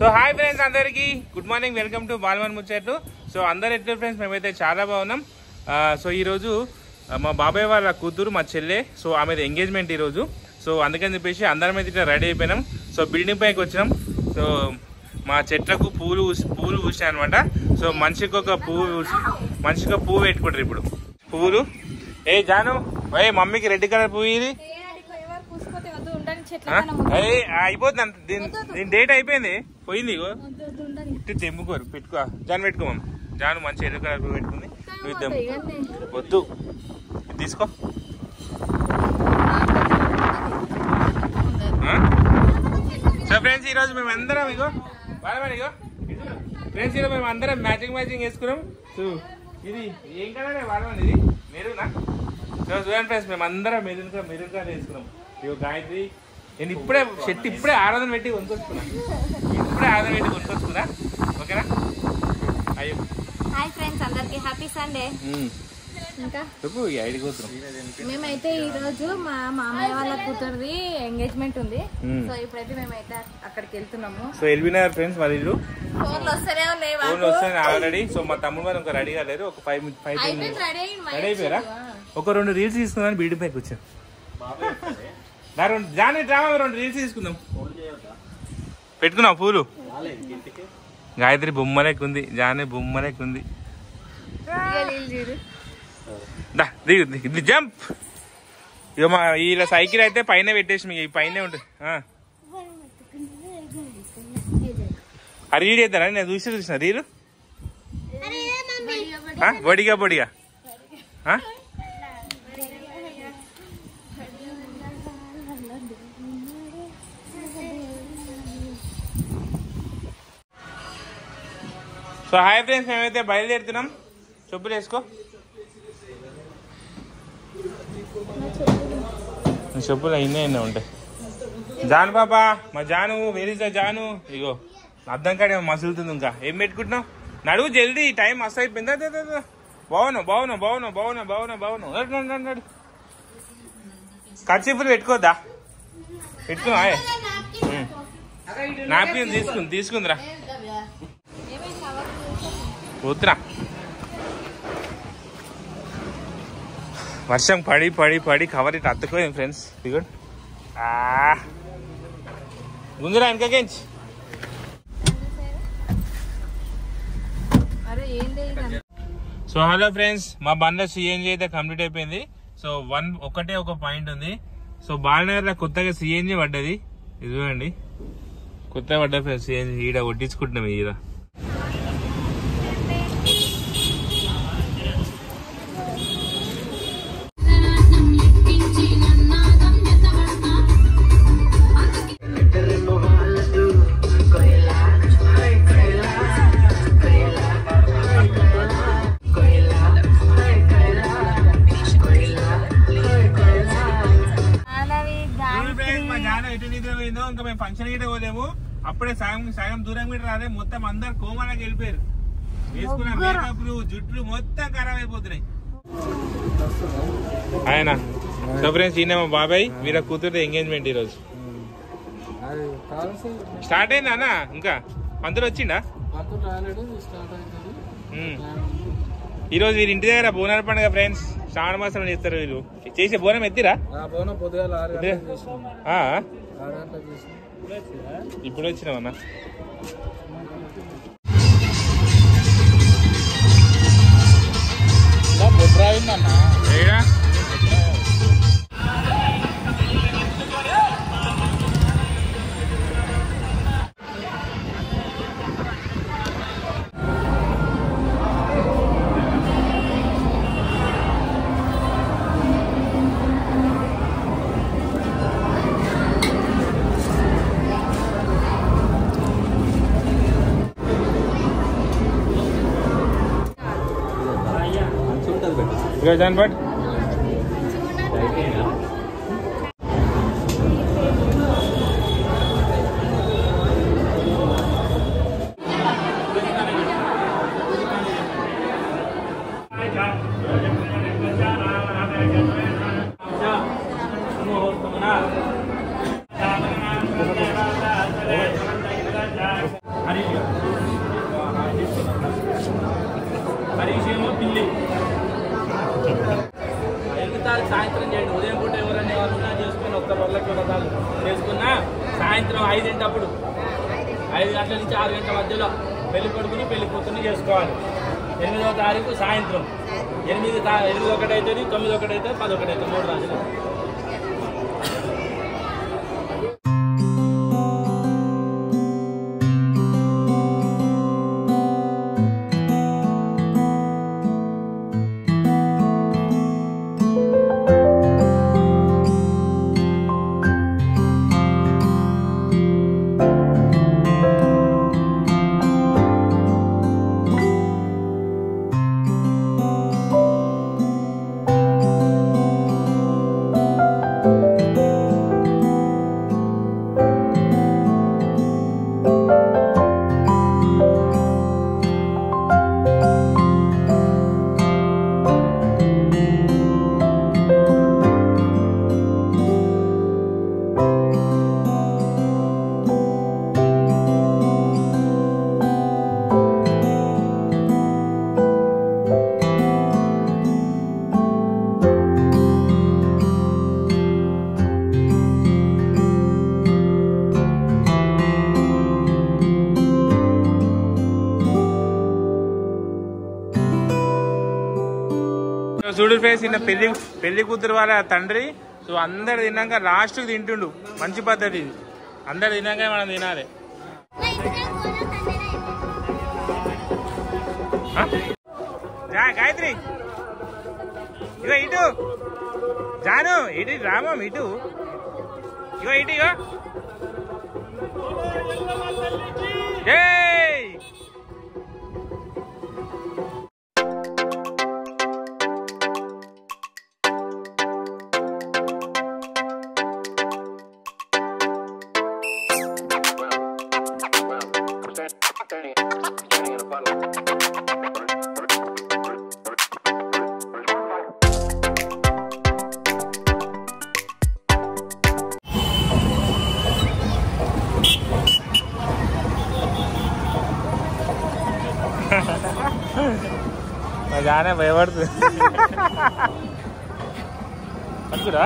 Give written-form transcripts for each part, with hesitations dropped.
So hi friends, అందరికి good morning. Welcome to బాల్మన్ ముచ్చట్లు. So అందరు ఎట్లా ఫ్రెండ్స్, మేమైతే చాలా బాగున్నాం. సో ఈరోజు మా బాబాయ్ వాళ్ళ కూతురు, మా చెల్లె, సో ఆమెది ఎంగేజ్మెంట్ ఈరోజు. సో అందుకని చెప్పేసి అందరం అయితే ఇట్లా రెడీ అయిపోయినాం. సో బిల్డింగ్ పైకి వచ్చినాం. సో మా చెట్లకు పూలు పూసాయి అనమాట. సో మనిషికి ఒక పువ్వు పెట్టుకుంటారు ఇప్పుడు. పువ్వులు జాను, మమ్మీకి రెడ్ కలర్ పువ్వు ఇది అయిపోతుంది. దీని డేట్ అయిపోయింది, పోయింది. ఇటు తెమ్ముకోరు, పెట్టుకో. జాను పెట్టుకోమమ్మ. జాను మంచి ఎర్ర కలర్ పువ్వు పెట్టుకుంది. వద్దు, తీసుకో. సో ఫ్రెండ్స్, ఈరోజు మేము అందరం మ్యాచింగ్ వేసుకున్నాం. సో ఇది ఏం కలర్ వాడమని, ఇది మెరూనా? సో చూడండి ఫ్రెండ్స్, మేము అందరం మెరూన్ కలర్ వేసుకున్నాం. ఇగో గాయత్రి, నేను ఇప్పుడే ఆరాధన పెట్టి కొనుక్కొచ్చుకున్నా. ఓకేనా? అయ్యో హాయ్ ఫ్రెండ్స్, అందరికి హ్యాపీ సండే. ఇంకా మేమైతే ఈ రోజు మా మామయ్య వాళ్ళ కూతురుది ఎంగేజ్మెంట్ ఉంది. సో ఇప్పుడైతే మేమైతే అక్కడికి వెళ్తున్నాము. సో ఎల్బినార్ ఫ్రెండ్స్, మరి ఫోన్లు వస్తాయి ఆల్రెడీ. సో మా తమ్ముడు వాళ్ళు ఇంకా రెడీ కాలేరు. ఒక 5 రెడీ అయిపోయారా? ఒక 2 రీల్స్ తీసుకుందామని బిల్డింగ్ పైకి వచ్చాం. జానీ డ్రామా 2 రీల్స్ తీసుకుందాం. పెట్టుకున్నాం పూలు. గాయత్రి బొమ్మలేకుంది, జానీ బొమ్మలేకుంది. దిగు జంప్. ఇక మా ఇలా సైకిల్ అయితే పైన పెట్టేసి మీకు పైనే ఉంటుంది. రీల్ చేద్దారా? నేను చూసిన reel Bodiga so hi friends, మేమైతే బయలుదేరుతున్నాం. చెప్పులు వేసుకో. చెప్పులు అయినా ఉంటాయి. జాను పాపా, మా జాను వేరేసా జాను. ఇగో అద్దం కాడే మసులుతుంది. ఇంకా ఏం పెట్టుకుంటున్నావు? నడువు జల్దీ, టైం మస్తు అయిపోయింది. బాగున్నావు. నడు. కర్చీఫ్లు పెట్టుకోద్దా? పెట్టుకున్నా. నాప్కిన్ తీసుకుందిరా. పోతున్నా. వర్షం పడి కవర్ ఇటు అత్తుకోయింది ఫ్రెండ్స్. దిగుడు గుంజురా వెనకకించి. సో హలో ఫ్రెండ్స్, మా బండ్ల సిఎన్జి అయితే కంప్లీట్ అయిపోయింది. సో ఒకటే ఒక పాయింట్ ఉంది. సో బాలనగర్ లో కొత్తగా సిఎన్జి పడ్డది. ఇది చూడండి, కొత్తగా పడ్డ ఫ్రెండ్స్ సిఎన్జి. ఈడ కొట్టించుకుంటున్నాం. ఈడ ఇంకా మేము ఫంక్షన్ గిట్ట పోలేము. అప్పుడే సగం దూరం గిట్ట రాలే. మొత్తం అందరు కోమాలకు వెళ్ళిపోయారు. వేసుకున్న మేకప్లు, జుట్లు మొత్తం ఖరాబ్ అయిపోతున్నాయి. ఆయన సో ఫ్రెండ్స్, ఈయన మా బాబాయ్, వీళ్ళ కూతురు ఎంగేజ్మెంట్ ఈరోజు స్టార్ట్ అయిందా అన్న? ఇంకా పంతులు వచ్చిండా? ఈరోజు వీరి ఇంటి దగ్గర బోనాల పండుగ ఫ్రెండ్స్. శ్రావణ మాసంలో చేస్తారు వీళ్ళు. చేసే బోనం ఎత్తిరా? ఇప్పుడు వచ్చినామన్నా. Jalan Bud. హరీష్ ఏమో పిల్లి. ఎన్నిసార్లు సాయంత్రం చేయండి. ఉదయం పూట ఎవరైనా ఎవరైనా చేసుకుని ఒక్క రోజులకి ఒకసారి చేసుకున్నా సాయంత్రం 5 5 గంటల నుంచి 6 గంటల మధ్యలో పెళ్లి కొడుకుని పెళ్లి కూతుర్ని చేసుకోవాలి. 8వ తారీఖు సాయంత్రం 8 అవుతుంది, 9 అవుతుంది, 10 అవుతుంది, 3 రోజులు. చూడు ఫ్రెండ్స్, నిన్న పెళ్లి కూతురు వాళ్ళ తండ్రి సో అందరు తిన్నాక లాస్ట్కి తింటుండు. మంచి పద్ధతి ఇది, అందరు తిన్నాక మనం తినాలి. గాయత్రి ఇగో ఇటు, జాను ఇటు, రామం ఇటు, ఇగో ఇటు, ఇగో जाने भयपడుతుంది పట్టురా.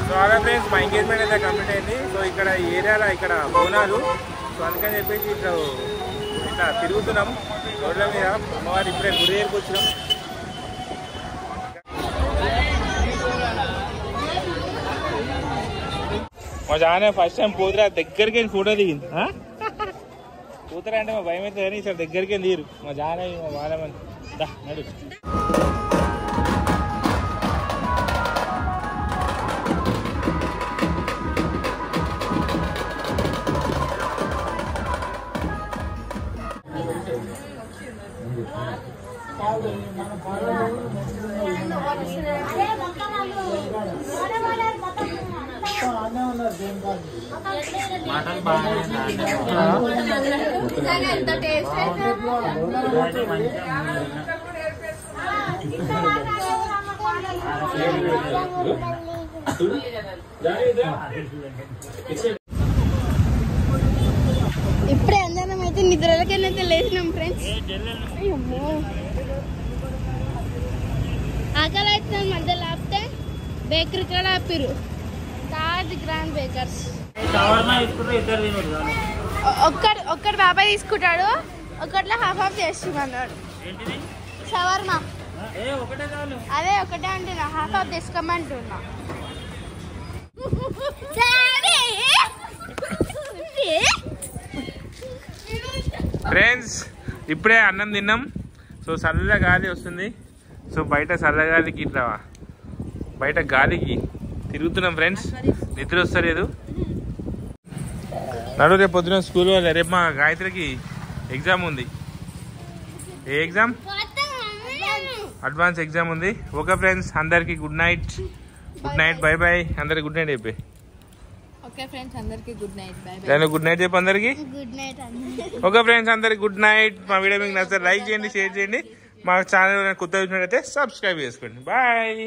సో అలా ఫ్రెండ్స్, మా ఎంగేజ్మెంట్ అయితే కంప్లీట్ అయింది. సో ఇక్కడ ఈ ఏరియాలో ఇక్కడ బోనాలు, సో అందుకని చెప్పేసి ఇట్లా తిరుగుతున్నాం రోడ్ల మీద. అమ్మవారు ఇప్పుడే గుడి దగ్గరికి వచ్చినాం. మా జానే ఫస్ట్ టైం పోతురా దగ్గరికి ఫోటో దిగింది. కూతురా అంటే మా భయం అయితే కానీ సార్ దగ్గరికి తీరు మా జానే మా బాలమని నడు. ఇప్పుడే అందరం అయితే నిద్రలకైతే లేచినాం ఫ్రెండ్స్. ఆకలి అవుతుంది మధ్యలో ఆపితే బేకరీ కూడా ఆపిరు. Taj grand baker's. ఒక్కటి బాబాయ్ తీసుకుంటాడు, ఒకటిలో హాఫ్ చేస్తున్నాడు. షవర్మా అదే ఒకటే అంటున్నా, హాఫ్ తీసుకోమంటున్నా. ఫ్రెండ్స్ ఇప్పుడే అన్నం తిన్నాం. సో చల్ల గాలి వస్తుంది. సో బయట చల్లగాలికి ఇట్లా బయట గాలికి తిరుగుతున్నాం ఫ్రెండ్స్. నిద్ర వస్తలేదు. నడు రేపు పొద్దున స్కూల్ వాళ్ళ రేపు మా గాయత్రికి ఎగ్జామ్ ఉంది. ఏ ఎగ్జామ్? అడ్వాన్స్ ఎగ్జామ్ ఉంది. ఓకే ఫ్రెండ్స్, అందరికి good night. Good night, by by. అందరికి గుడ్ నైట్ చెప్పి. ఓకే ఫ్రెండ్స్, అందరికి గుడ్ నైట్, బై బై. నేను గుడ్ నైట్ చెప్పి అందరికి. Good night. ఓకే ఫ్రెండ్స్, అందరికి గుడ్ నైట్. మా వీడియో మీకు నచ్చితే లైక్ చేయండి, షేర్ చేయండి, మా ఛానల్ కొత్త చూసినట్టయితే సబ్స్క్రైబ్ చేసుకోండి. బాయ్.